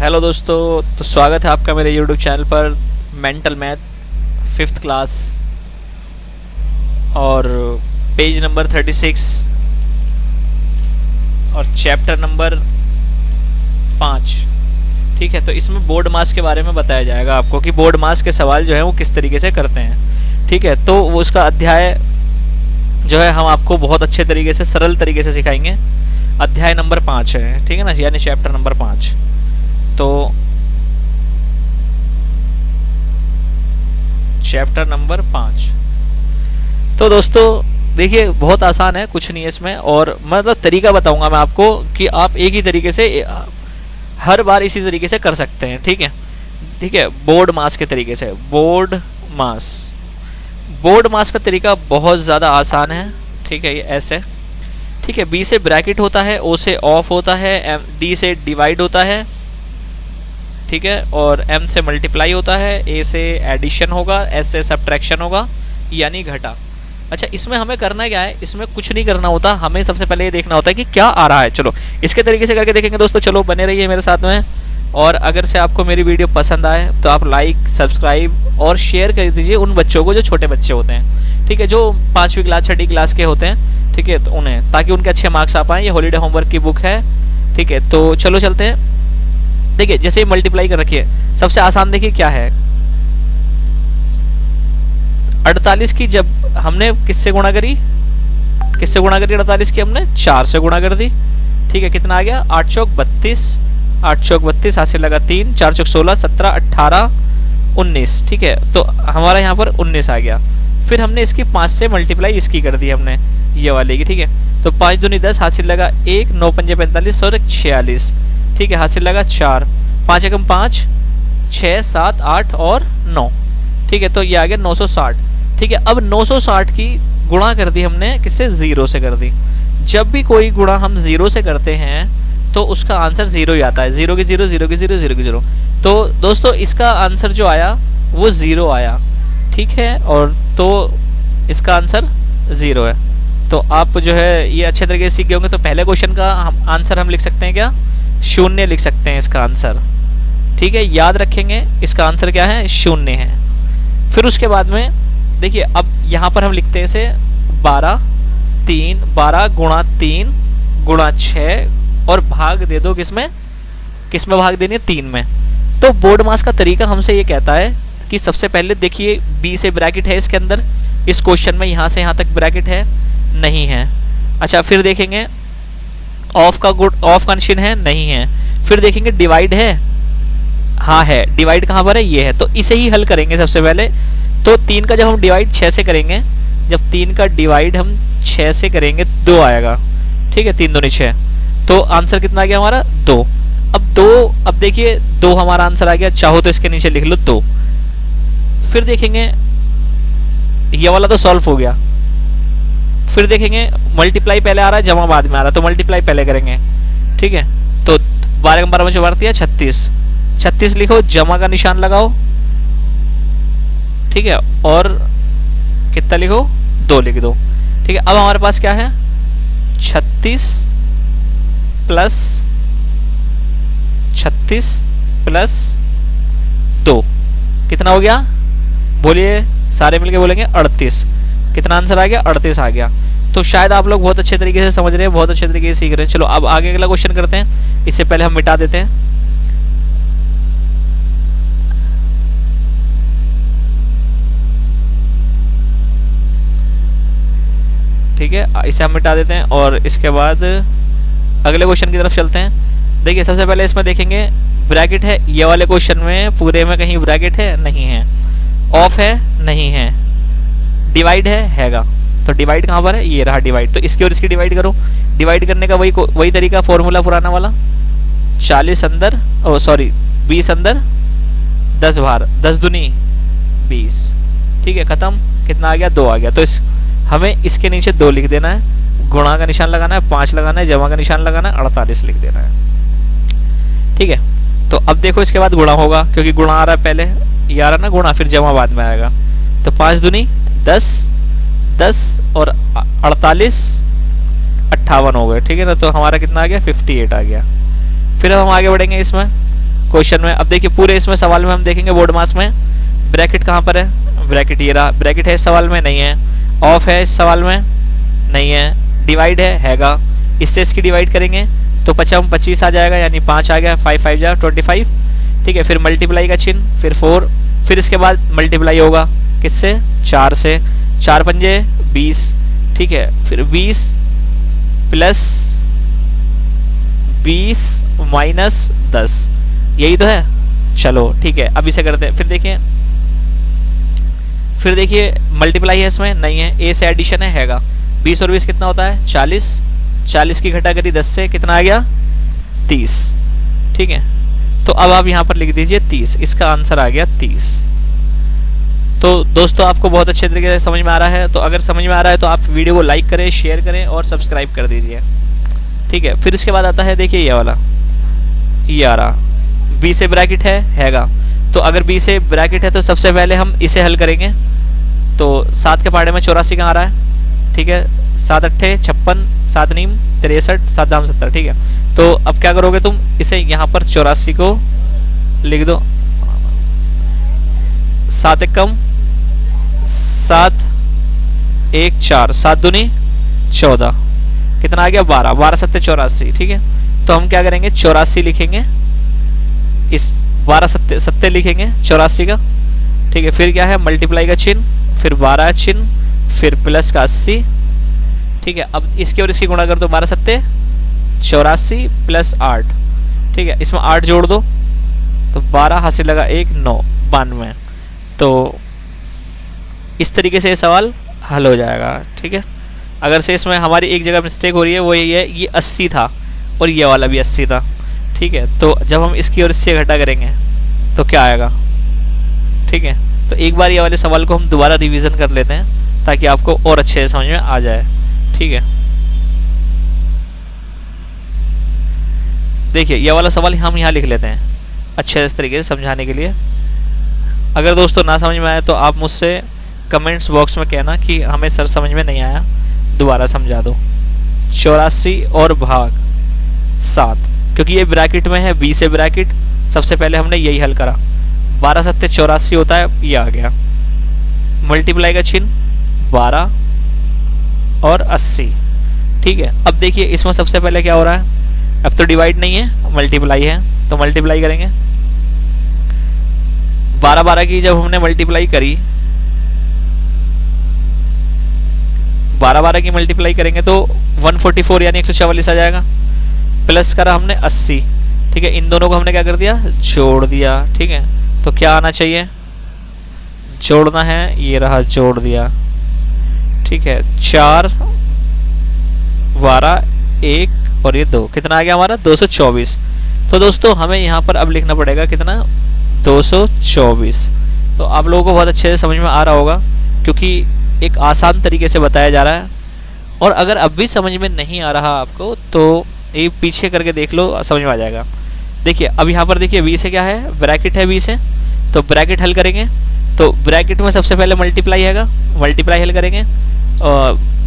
Hello दोस्तों, तो स्वागत है आपका मेरे यूट्यूब चैनल पर मेंटल मैथ 5th क्लास और पेज नंबर 36 और चैप्टर नंबर 5। ठीक है, तो इसमें बोर्ड मास के बारे में बताया जाएगा आपको कि बोर्ड मास के सवाल जो है वो किस तरीके से करते हैं। ठीक है, तो वो उसका अध्याय जो है हम आपको बहुत अच्छे तरीके से सरल तरीके से सिखाएंगे। अध्याय नंबर 5 है, ठीक है ना, यानी चैप्टर नंबर 5। तो चैप्टर नंबर 5 तो दोस्तों देखिए बहुत आसान है, कुछ नहीं है इसमें, और मतलब तरीका बताऊंगा मैं आपको कि आप एक ही तरीके से हर बार इसी तरीके से कर सकते हैं। ठीक है, ठीक है, बोर्ड मास के तरीके से। बोर्ड मास का तरीका बहुत ज़्यादा आसान है। ठीक है, ये ऐसे, ठीक है, बी से ब्रैकेट होता है, ओ से ऑफ होता है, डी से डिवाइड होता है, ठीक है, और m से मल्टीप्लाई होता है, a से एडिशन होगा, s से सब्ट्रैक्शन होगा यानी घटा। अच्छा, इसमें हमें करना क्या है, इसमें कुछ नहीं करना होता, हमें सबसे पहले ये देखना होता है कि क्या आ रहा है। चलो इसके तरीके से करके देखेंगे दोस्तों। चलो बने रहिए मेरे साथ में, और अगर से आपको मेरी वीडियो पसंद आए तो आप लाइक, सब्सक्राइब और शेयर कर दीजिए उन बच्चों को जो छोटे बच्चे होते हैं। ठीक है, जो 5वीं क्लास 6ठी क्लास के होते हैं, ठीक है, तो उन्हें, ताकि उनके अच्छे मार्क्स आ पाएँ। ये हॉलीडे होमवर्क की बुक है। ठीक है, तो चलो चलते हैं। देखिए जैसे मल्टीप्लाई कर रखी है, सबसे आसान देखिए क्या है, 48 की जब हमने किससे गुणा करी, 48 की हमने 4 से गुणा कर दी। ठीक है, कितना आ गया, 8 चौक 32, 8 चौक 32, हाथ से लगा 3, 4 चौक 16, 17, 18, 19। ठीक है, तो हमारा यहाँ पर 19 आ गया। फिर हमने इसकी 5 से मल्टीप्लाई इसकी कर दी हमने, ये वाले की। ठीक है, तो 5 दूनी 10, हाथ से लगा 1, 9 पंजे 45 और 46। ठीक है, हाथ से लगा 4, 5 एकम 5, 6, 7, 8 और 9। ठीक है, तो ये आ गया 960। ठीक है, अब 960 की गुणा कर दी हमने किससे, 0 से कर दी। जब भी कोई गुणा हम 0 से करते हैं तो उसका आंसर 0 ही आता है। 0 की 0, 0 की 0, 0 की 0। तो दोस्तों इसका आंसर जो आया वो 0 आया। ठीक है, और तो इसका आंसर 0 है। तो आप जो है ये अच्छे तरीके से सीख गए होंगे। तो पहले क्वेश्चन का आंसर हम लिख सकते हैं क्या, 0 लिख सकते हैं इसका आंसर। ठीक है, याद रखेंगे इसका आंसर क्या है, 0 है। फिर उसके बाद में देखिए अब यहाँ पर हम लिखते हैं इसे 12 गुणा 3 गुणा 6 और भाग दे दो किसमें भाग देनी है, 3 में। तो बोर्ड मास का तरीका हमसे ये कहता है कि सबसे पहले देखिए बी से ब्रैकेट है इसके अंदर, इस क्वेश्चन में यहाँ से यहाँ तक ब्रैकेट है, नहीं है। अच्छा, फिर देखेंगे ऑफ का निशान है, नहीं है। फिर देखेंगे डिवाइड है, हाँ है। डिवाइड कहाँ पर है, ये है। तो इसे ही हल करेंगे सबसे पहले। तो 3 का जब हम डिवाइड 6 से करेंगे, जब 3 का डिवाइड हम 6 से करेंगे 2 आएगा। ठीक है, 3 दूनी 6, तो आंसर कितना आ गया हमारा, 2। अब देखिए 2 हमारा आंसर आ गया। चाहो तो इसके नीचे लिख लो 2। फिर देखेंगे ये वाला तो सॉल्व हो गया। फिर देखेंगे मल्टीप्लाई पहले आ रहा है, जमा बाद में आ रहा है, तो मल्टीप्लाई पहले करेंगे। ठीक है, तो 12 में 12 में 36, 36 लिखो, जमा का निशान लगाओ। ठीक है, और कितना लिखो, 2 लिख दो। ठीक है, अब हमारे पास क्या है, 36 प्लस 2 कितना हो गया, बोलिए, सारे मिलके बोलेंगे 38। कितना आंसर आ गया, 38 आ गया। तो शायद आप लोग बहुत अच्छे तरीके से समझ रहे हैं, बहुत अच्छे तरीके से सीख रहे हैं। चलो अब आगे अगला क्वेश्चन करते हैं। इससे पहले हम मिटा देते हैं। ठीक है, इसे हम मिटा देते हैं और इसके बाद अगले क्वेश्चन की तरफ चलते हैं। देखिए सबसे पहले इसमें देखेंगे ब्रैकेट है, ये वाले क्वेश्चन में पूरे में कहीं ब्रैकेट है, नहीं है। ऑफ है, नहीं है। डिवाइड है, हैगा। तो डिवाइड कहाँ पर है, ये रहा डिवाइड। तो इसकी और इसकी डिवाइड करो। डिवाइड करने का वही तरीका, फॉर्मूला पुराना वाला, 40 अंदर, ओ सॉरी 20 अंदर 10 बाहर, 10 दूनी 20। ठीक है, खत्म। कितना आ गया, 2 आ गया। तो हमें इसके नीचे 2 लिख देना है, गुणा का निशान लगाना है, 5 लगाना है, जमा का निशान लगाना है, 48 लिख देना है। ठीक है, तो अब देखो इसके बाद गुणा होगा, क्योंकि गुणा आ रहा है पहले, ये आ रहा ना गुणा, फिर जमा बाद में आएगा। तो 5 दूनी 10, 10 और 48, 58 हो गए। ठीक है ना, तो हमारा कितना आ गया, 58 आ गया। फिर हम आगे बढ़ेंगे इसमें। क्वेश्चन में। अब देखिए पूरे इसमें सवाल में हम देखेंगे बोर्ड मास में ब्रैकेट कहाँ पर है, ब्रैकेट ये रहा, ब्रैकेट है इस सवाल में, नहीं है। ऑफ है इस सवाल में, नहीं है। डिवाइड हैगा, इससे इसकी डिवाइड करेंगे तो 25 आ जाएगा, यानी 5 आ गया, 5 5 जा 25, ठीक है। फिर मल्टीप्लाई का चिन्ह, फिर 4, फिर इसके बाद मल्टीप्लाई होगा किससे, 4 से, 4 पंजे 20, ठीक है। फिर 20 प्लस 20 माइनस 10, यही तो है। चलो ठीक है, अब इसे करते हैं। फिर देखिए मल्टीप्लाई है इसमें, नहीं है। ए से एडिशन हैगा, 20 और 20 कितना होता है 40, 40 की घटा करी 10 से, कितना आ गया 30, ठीक है। तो अब आप यहाँ पर लिख दीजिए 30, इसका आंसर आ गया 30। तो दोस्तों आपको बहुत अच्छे तरीके से समझ में आ रहा है। तो अगर समझ में आ रहा है तो आप वीडियो को लाइक करें, शेयर करें और सब्सक्राइब कर दीजिए, ठीक है। फिर इसके बाद आता है देखिए ये वाला, ये आ रहा, बी से ब्रैकेट हैगा। तो अगर बी से ब्रैकेट है तो सबसे पहले हम इसे हल करेंगे। तो 7 के पहाड़े में 84 कहाँ आ रहा है, ठीक है। 7 अट्ठे 56, 7 नीम 63, 7 दाम 70, ठीक है। तो अब क्या करोगे तुम, इसे यहाँ पर 84 को लिख दो, 7 एक कम 7 1 4, 7 दूनी 14, कितना आ गया 12, 12 सत्ते 84, ठीक है। तो हम क्या करेंगे 84 लिखेंगे, इस 12 सत्ते लिखेंगे 84 का, ठीक है। फिर क्या है मल्टीप्लाई का चिन्ह, फिर 12 चिन्ह, फिर प्लस का 80, ठीक है। अब इसकी और इसकी गुणा कर दो, 12 सत्ते 84 प्लस 8, ठीक है। इसमें 8 जोड़ दो तो 12 हासिल लगा 1 9 92। तो इस तरीके से ये सवाल हल हो जाएगा, ठीक है। अगर से इसमें हमारी एक जगह मिस्टेक हो रही है वो यही है, ये 80 था और ये वाला भी 80 था, ठीक है। तो जब हम इसकी और इससे घटा करेंगे तो क्या आएगा, ठीक है। तो एक बार ये वाले सवाल को हम दोबारा रिवीजन कर लेते हैं ताकि आपको और अच्छे से समझ में आ जाए, ठीक है। देखिए ये वाला सवाल हम यहाँ लिख लेते हैं अच्छे तरीके से समझाने के लिए। अगर दोस्तों ना समझ में आए तो आप मुझसे कमेंट्स बॉक्स में कहना कि हमें सर समझ में नहीं आया, दोबारा समझा दो। 84 और भाग 7, क्योंकि ये ब्रैकेट में है, बी से ब्रैकेट, सबसे पहले हमने यही हल करा। 12 सत्ते 84 होता है, ये आ गया। मल्टीप्लाई का चिन्ह 12 और 80, ठीक है। अब देखिए इसमें सबसे पहले क्या हो रहा है, अब तो डिवाइड नहीं है मल्टीप्लाई है, तो मल्टीप्लाई करेंगे। 12 12 की जब हमने मल्टीप्लाई करी, 12 12 की मल्टीप्लाई करेंगे तो 144 यानी 144 आ जाएगा। प्लस करा हमने 80, ठीक है। इन दोनों को हमने क्या कर दिया, जोड़ दिया, ठीक है। तो क्या आना चाहिए, जोड़ना है, ये रहा जोड़ दिया, ठीक है। 4 12 1 और ये 2, कितना आ गया हमारा 224। तो दोस्तों हमें यहाँ पर अब लिखना पड़ेगा कितना 224। तो आप लोगों को बहुत अच्छे से समझ में आ रहा होगा क्योंकि एक आसान तरीके से बताया जा रहा है। और अगर अब भी समझ में नहीं आ रहा आपको तो ये पीछे करके देख लो, समझ में आ जाएगा। देखिए अब यहाँ पर देखिए बी से क्या है, ब्रैकेट है बी से, तो ब्रैकेट हल करेंगे। तो ब्रैकेट में सबसे पहले मल्टीप्लाई हैगा, मल्टीप्लाई हल करेंगे।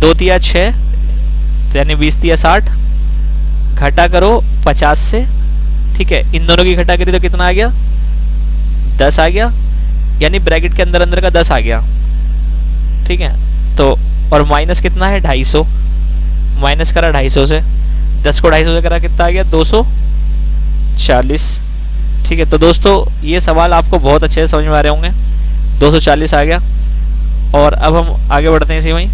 2 तिया 6, तो यानी 20 तिया 60, घटा करो 50 से, ठीक है। इन दोनों की घटा करी तो कितना आ गया 10 आ गया, यानी ब्रैकेट के अंदर अंदर का 10 आ गया, ठीक है। तो और माइनस कितना है 250, माइनस करा 250 से, 10 को 250 से करा कितना आ गया 240, ठीक है। तो दोस्तों ये सवाल आपको बहुत अच्छे से समझ में आ रहे होंगे, 240 आ गया। और अब हम आगे बढ़ते हैं इसी वहीं।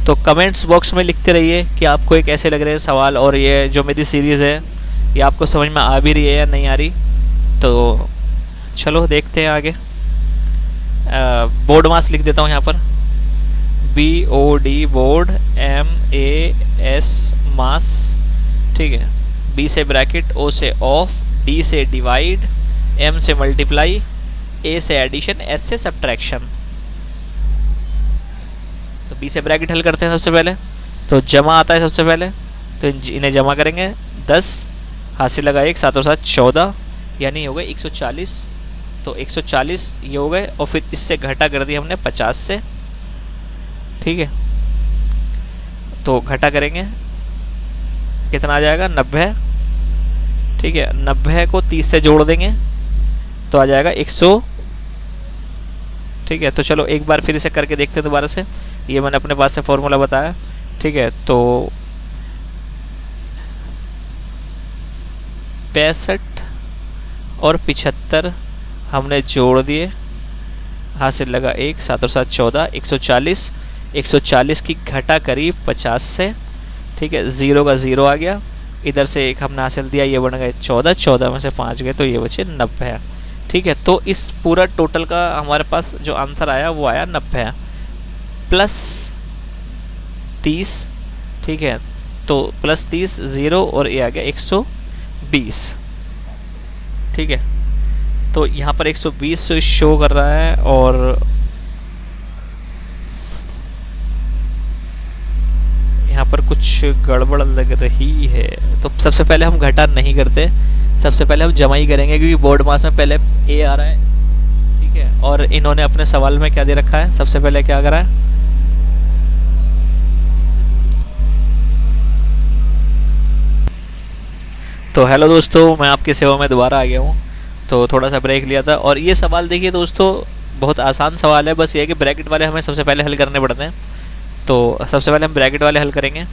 तो कमेंट्स बॉक्स में लिखते रहिए कि आपको ये कैसे लग रहे हैं सवाल, और ये जो मेरी सीरीज़ है ये आपको समझ में आ भी रही है या नहीं आ रही। तो चलो देखते हैं आगे। बोर्ड मास लिख देता हूँ यहाँ पर, BOD बोर्ड, MAS मास, ठीक है। B से ब्रैकेट, O से ऑफ, D से डिवाइड, M से मल्टीप्लाई, A से एडिशन, S से सब्ट्रैक्शन। तो B से ब्रैकेट हल करते हैं सबसे पहले, तो जमा आता है सबसे पहले, तो इन्हें जमा करेंगे। 10 हासिल लगा 1, 7 और 7 14, यानी हो गए 140। तो 140 ये हो गए, और फिर इससे घटा कर दिया हमने 50 से, ठीक है। तो घटा करेंगे, कितना आ जाएगा 90। ठीक है, 90 को 30 से जोड़ देंगे तो आ जाएगा 100। ठीक है, तो चलो एक बार फिर इसे करके देखते हैं दोबारा से। ये मैंने अपने पास से फॉर्मूला बताया। ठीक है, तो 65 और 75 हमने जोड़ दिए, हासिल लगा 1, 7 और 7 14, 140। 140 की घटा करी 50 से। ठीक है, 0 का 0 आ गया, इधर से एक हमने हासिल दिया, ये बन गए 14, 14 में से 5 गए तो ये बचे 90। ठीक है, तो इस पूरा टोटल का हमारे पास जो आंसर आया वो आया 90 प्लस 30। ठीक है, तो प्लस 30 0 और ये आ गया 120। ठीक है, तो यहाँ पर 120 शो कर रहा है और यहाँ पर कुछ गड़बड़ लग रही है। तो सबसे पहले हम घटा नहीं करते, सबसे पहले हम जमा ही करेंगे क्योंकि बोर्ड मास में पहले ए आ रहा है। ठीक है, और इन्होंने अपने सवाल में क्या दे रखा है, सबसे पहले क्या करा है, तो हेलो दोस्तों, मैं आपकी सेवा में दोबारा आ गया हूँ। तो थोड़ा सा ब्रेक लिया था और ये सवाल देखिए दोस्तों, बहुत आसान सवाल है, बस ये है कि ब्रैकेट वाले हमें सबसे पहले हल करने पड़ते हैं। तो सबसे पहले हम ब्रैकेट वाले हल करेंगे।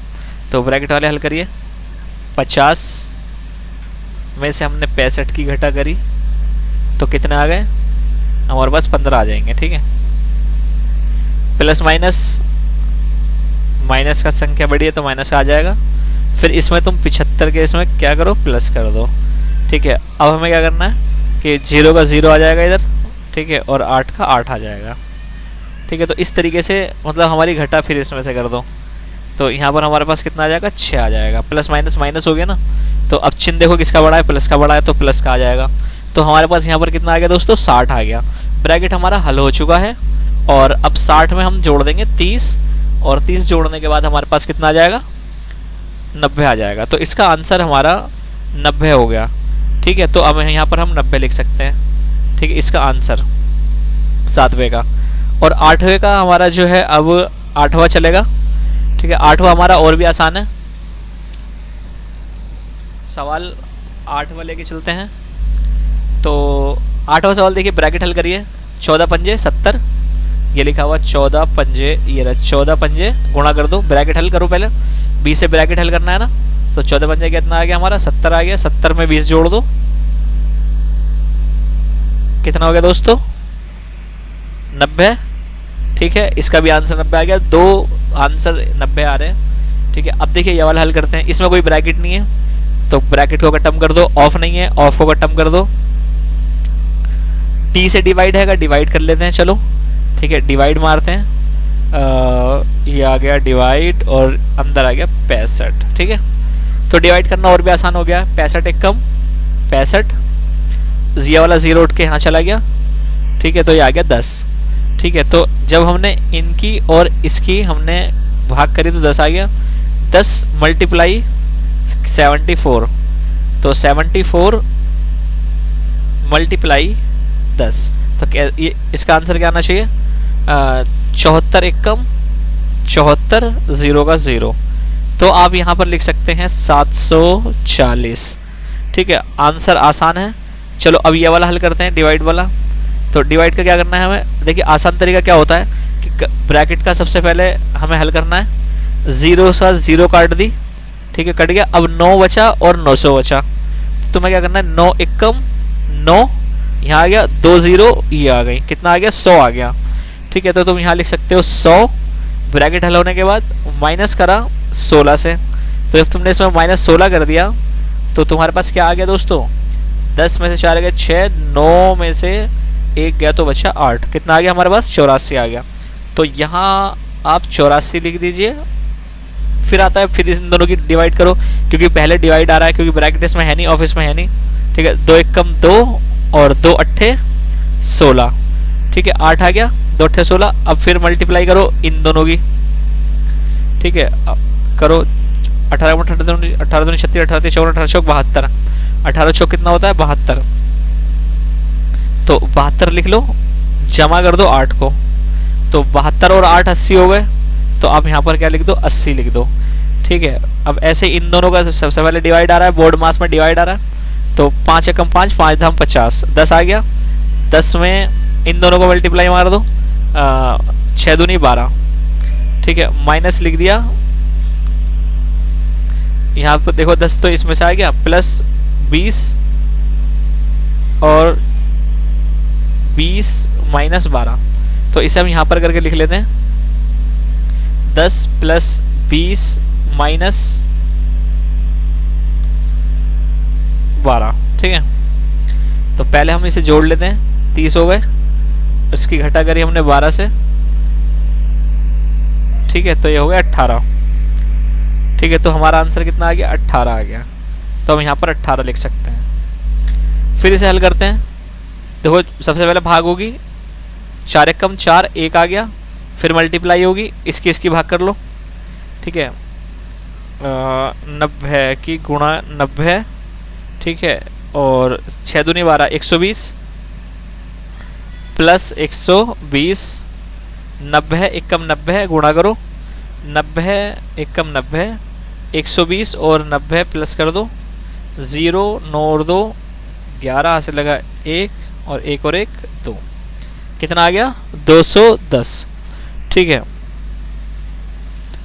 तो ब्रैकेट वाले हल करिए, 50 में से हमने 65 की घटा करी तो कितने आ गए हमारे पास, 15 आ जाएंगे। ठीक है, प्लस माइनस, माइनस का संख्या बड़ी है तो माइनस का आ जाएगा। फिर इसमें तुम 75 के इसमें क्या करो, प्लस कर दो। ठीक है, अब हमें क्या करना है कि 0 का 0 आ जाएगा इधर। ठीक है, और 8 का 8 आ जाएगा। ठीक है, तो इस तरीके से मतलब हमारी घटा फिर इसमें से कर दो तो यहाँ पर हमारे पास कितना आ जाएगा, 6 आ जाएगा। प्लस माइनस माइनस हो गया ना, तो अब चिन्ह देखो किसका बड़ा है, प्लस का बड़ा है तो प्लस का आ जाएगा। तो हमारे पास यहाँ पर कितना आ गया दोस्तों, 60 आ गया। ब्रैकेट हमारा हल हो चुका है और अब 60 में हम जोड़ देंगे 30 और 30 जोड़ने के बाद हमारे पास कितना आ जाएगा, 90 आ जाएगा। तो इसका आंसर हमारा 90 हो गया। ठीक है, तो अब यहाँ पर हम 90 लिख सकते हैं। ठीक है, इसका आंसर 7वें का। और 8वें का हमारा जो है अब 8वां चलेगा। ठीक है, 8वां हमारा और भी आसान है, सवाल 8वां लेके चलते हैं। तो 8वां सवाल देखिए, ब्रैकेट हल करिए, 14 पंजे 70, ये लिखा हुआ 14 पंजे, ये रहा 14 पंजे, गुणा कर दो, ब्रैकेट हल करो पहले, 20 से ब्रैकेट हल करना है ना। तो 14 पंजे कितना आ गया हमारा, 70 आ गया। 70 में 20 जोड़ दो, कितना हो गया दोस्तों, 90। ठीक है, इसका भी आंसर 90 आ गया, दो आंसर 90 आ रहे हैं। ठीक है, अब देखिए ये वाला हल करते हैं, इसमें कोई ब्रैकेट नहीं है तो ब्रैकेट को खत्म कर दो, ऑफ नहीं है ऑफ को खत्म कर दो। टी से डिवाइड है, डिवाइड कर लेते हैं चलो। ठीक है, डिवाइड मारते हैं, ये आ गया डिवाइड और अंदर आ गया 65। ठीक है, तो डिवाइड करना और भी आसान हो गया, 65 एक कम 65, ये वाला 0 उठ के यहाँ चला गया। ठीक है, तो ये आ गया 10। ठीक है, तो जब हमने इनकी और इसकी हमने भाग करी तो 10 आ गया। 10 मल्टीप्लाई 74, तो 74 मल्टीप्लाई 10, तो क्या ये इसका आंसर क्या आना चाहिए, 74 एक कम 74, 0 का 0, तो आप यहाँ पर लिख सकते हैं 740। ठीक है, आंसर आसान है। चलो अब ये वाला हल करते हैं, डिवाइड वाला। तो डिवाइड का क्या करना है हमें, देखिए आसान तरीका क्या होता है कि ब्रैकेट का सबसे पहले हमें हल करना है, 0 से 0 काट दी। ठीक है, कट गया, अब 9 बचा और 900 बचा, तो तुम्हें क्या करना है, 9 एक कम 9, यहाँ आ गया 2 0, ये आ गई, कितना आ गया 100 आ गया। ठीक है, तो तुम यहाँ लिख सकते हो 100, ब्रैकेट हल होने के बाद माइनस करा 16 से, तो जब तुमने इसमें माइनस 16 कर दिया तो तुम्हारे पास क्या आ गया दोस्तों, 10 में से 4 गए 6, 9 में से 1 गया तो बचा 8, कितना आ गया हमारे पास 84 आ गया। तो यहाँ आप 84 लिख दीजिए। फिर आता है, फिर इन दोनों की डिवाइड करो, क्योंकि पहले डिवाइड आ रहा है, क्योंकि ब्रैकेट इसमें है नहीं, ऑफिस में है नहीं। ठीक है, 2 एक कम 2 और 2 अट्ठे 16। ठीक है, 8 आ गया, 2 अट्ठे 16। अब फिर मल्टीप्लाई करो इन दोनों की। ठीक है, अब करो 18 18 36 18 18 72, 18 चौक कितना होता है 72, तो 72 लिख लो, जमा कर दो 8 को, तो 72 और 8 80 हो गए, तो आप यहाँ पर क्या लिख दो, 80 लिख दो। ठीक है, अब ऐसे इन दोनों का सबसे पहले डिवाइड आ रहा है, बोर्ड मास में डिवाइड आ रहा है, तो 5 एकम 5, 5 धाम 50, 10 आ गया। 10 में इन दोनों को मल्टीप्लाई मार दो, 6 दूनी 12। ठीक है, माइनस लिख दिया। यहाँ पर देखो 10 तो इसमें से आ गया, प्लस 20 और 20 माइनस 12, तो इसे हम यहाँ पर करके लिख लेते हैं 10 प्लस 20 माइनस 12। ठीक है, तो पहले हम इसे जोड़ लेते हैं, 30 हो गए, इसकी घटा करी हमने 12 से। ठीक है, तो ये हो गया 18। ठीक है, तो हमारा आंसर कितना आ गया, 18 आ गया। तो हम यहाँ पर 18 लिख सकते हैं। फिर इसे हल करते हैं। देखो सबसे पहले भाग होगी, 4 एकम 4, 1 आ गया। फिर मल्टीप्लाई होगी, इसकी भाग कर लो। ठीक है, 90 की गुणा 90। ठीक है, और 6 दूनी 12, 120 प्लस 120, 90 एकम 90 गुणा करो, 90 एकम 90, 120 और 90 प्लस कर दो, 0 9 और 2 11 से लगा 1 और 1 और 1 2, कितना आ गया, 210। ठीक है,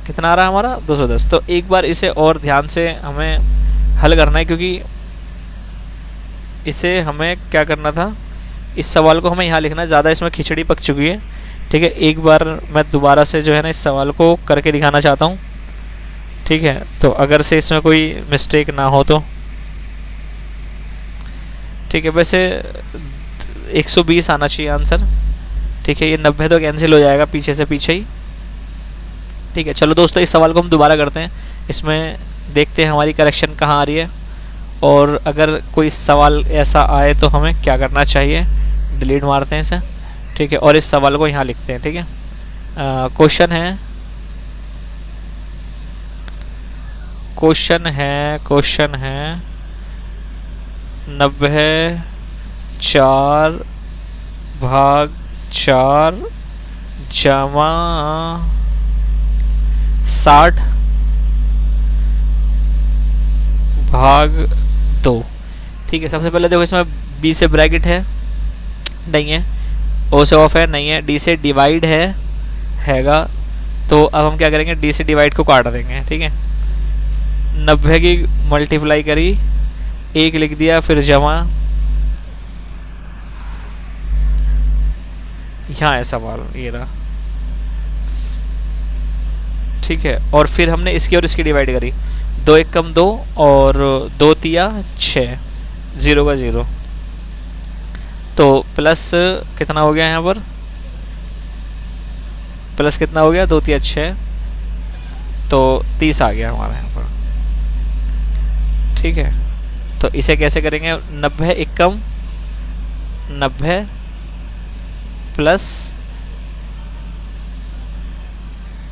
कितना आ रहा है हमारा, 210। तो एक बार इसे और ध्यान से हमें हल करना है, क्योंकि इसे हमें क्या करना था, इस सवाल को हमें यहाँ लिखना है, ज़्यादा इसमें खिचड़ी पक चुकी है। ठीक है, एक बार मैं दोबारा से जो है ना इस सवाल को करके दिखाना चाहता हूँ। ठीक है, तो अगर से इसमें कोई मिस्टेक ना हो तो। ठीक है, वैसे 120 आना चाहिए आंसर। ठीक है, ये 90 तो कैंसिल हो जाएगा पीछे से पीछे ही। ठीक है, चलो दोस्तों इस सवाल को हम दोबारा करते हैं, इसमें देखते हैं हमारी करेक्शन कहाँ आ रही है, और अगर कोई सवाल ऐसा आए तो हमें क्या करना चाहिए। डिलीट मारते हैं इसे। ठीक है, और इस सवाल को यहाँ लिखते हैं। ठीक है, क्वेश्चन है 90 4 भाग 4 जमा 60 भाग 2। ठीक है, सबसे पहले देखो इसमें बी से ब्रैकेट है, नहीं है, ओ से ऑफ है, नहीं है, डी से डिवाइड हैगा। तो अब हम क्या करेंगे, डी से डिवाइड को काट देंगे। ठीक है, 90 की मल्टीप्लाई करी, 1 लिख दिया, फिर जमा, यहाँ है सवाल, ये रहा। ठीक है, और फिर हमने इसकी और इसकी डिवाइड करी, 2 एकम 2 और 2 तिया 6, 0 का 0, तो प्लस कितना हो गया यहाँ पर, प्लस कितना हो गया, 2 तिया 6, तो 30 आ गया हमारा यहाँ पर। ठीक है, तो इसे कैसे करेंगे, 90 एकम 90 प्लस,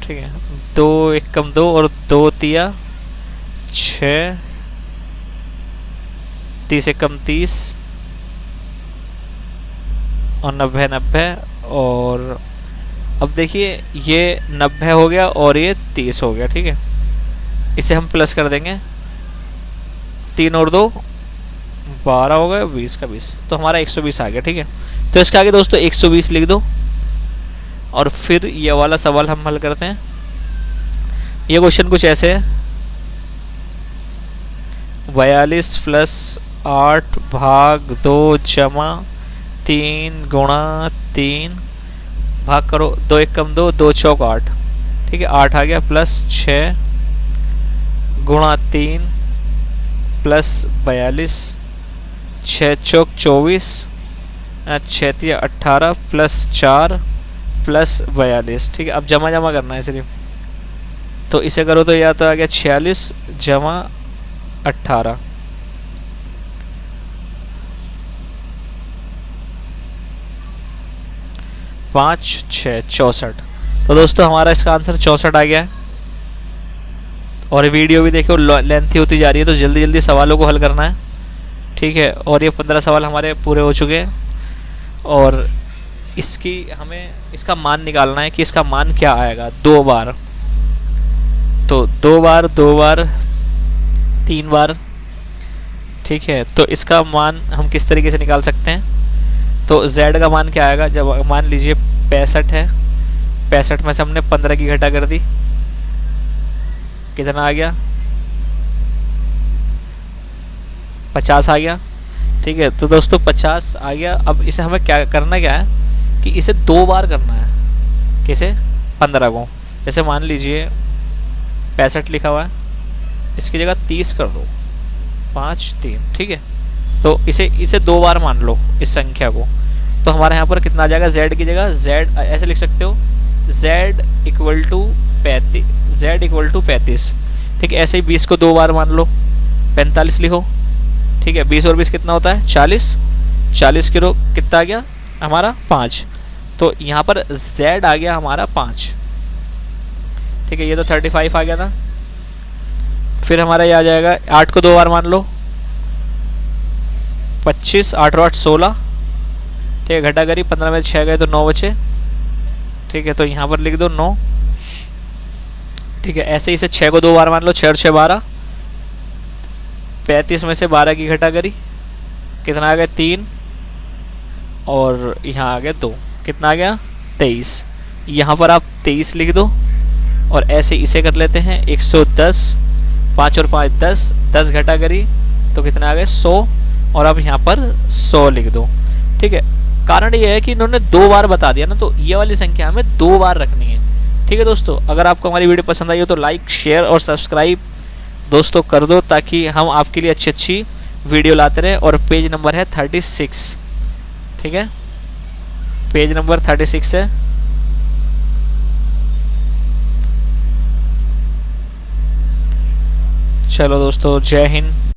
ठीक है, 2 एकम 2 और 2 तिया 6, 30 एकम 30 और 90 90, और अब देखिए ये 90 हो गया और ये 30 हो गया। ठीक है, इसे हम प्लस कर देंगे, 3 और 2 12 हो गया, 20 का 20, तो हमारा 120 आ गया। ठीक है, तो इसके आगे दोस्तों 120 लिख दो, और फिर ये वाला सवाल हम हल करते हैं। ये क्वेश्चन कुछ ऐसे है, 42 प्लस 8 भाग 2 जमा 3 गुणा 3, भाग करो, 2 एकम 2, 2 चौक 8। ठीक है, 8 आ गया, प्लस 6 गुणा 3 प्लस 42, 6 चौक 24, 6 तिया 18 प्लस 4 प्लस 42। ठीक है, अब जमा जमा करना है सिर्फ, तो इसे करो तो या तो आ गया 46 जमा 18, पाँच 6 64। तो दोस्तों हमारा इसका आंसर 64 आ गया है। और वीडियो भी देखो लेंथी होती जा रही है, तो जल्दी जल्दी सवालों को हल करना है। ठीक है, और ये 15 सवाल हमारे पूरे हो चुके हैं, और इसकी हमें इसका मान निकालना है कि इसका मान क्या आएगा 2 बार। तो 2 बार 2 बार 3 बार, ठीक है। तो इसका मान हम किस तरीके से निकाल सकते हैं? तो z का मान क्या आएगा? जब मान लीजिए 65 है, 65 में से हमने 15 की घटा कर दी, कितना आ गया? 50 आ गया, ठीक है। तो दोस्तों 50 आ गया। अब इसे हमें क्या करना, क्या है कि इसे 2 बार करना है। किसे? 15 को। जैसे मान लीजिए 65 लिखा हुआ है, इसकी जगह 30 कर दो, 5 3, ठीक है। तो इसे 2 बार मान लो इस संख्या को। तो हमारे यहाँ पर कितना आ जाएगा? z की जगह z ऐसे लिख सकते हो, z इक्वल टू 35, ठीक है। ऐसे ही 20 को 2 बार मान लो, 45 लिखो, ठीक है। 20 और 20 कितना होता है? 40, 40 किलो कितना आ गया हमारा? 5। तो यहाँ पर z आ गया हमारा 5, ठीक है। ये तो 35 आ गया था। फिर हमारा ये आ जाएगा 8 को 2 बार मान लो, 25, 8 और 8 16, ठीक है। घटा करी, 15 में 6 गए तो 9 बचे, ठीक है। तो यहाँ पर लिख दो 9, ठीक है। ऐसे ही इसे 6 को 2 बार मान लो, 6 और 6 12, 35 में से 12 की घटा करी, कितना आ गया? 3, और यहाँ आ गया 2, कितना आ गया? 23। यहाँ पर आप 23 लिख दो, और ऐसे इसे कर लेते हैं 110, 5 और 5 10, 10 घटा करी तो कितना आ गया? 100, और अब यहाँ पर 100 लिख दो, ठीक है। कारण ये है कि इन्होंने 2 बार बता दिया ना, तो ये वाली संख्या हमें 2 बार रखनी है, ठीक है दोस्तों। अगर आपको हमारी वीडियो पसंद आई हो तो लाइक, शेयर और सब्सक्राइब दोस्तों कर दो, ताकि हम आपके लिए अच्छी अच्छी वीडियो लाते रहें। और पेज नंबर है 36, ठीक है। पेज नंबर 36 है। चलो दोस्तों, जय हिंद।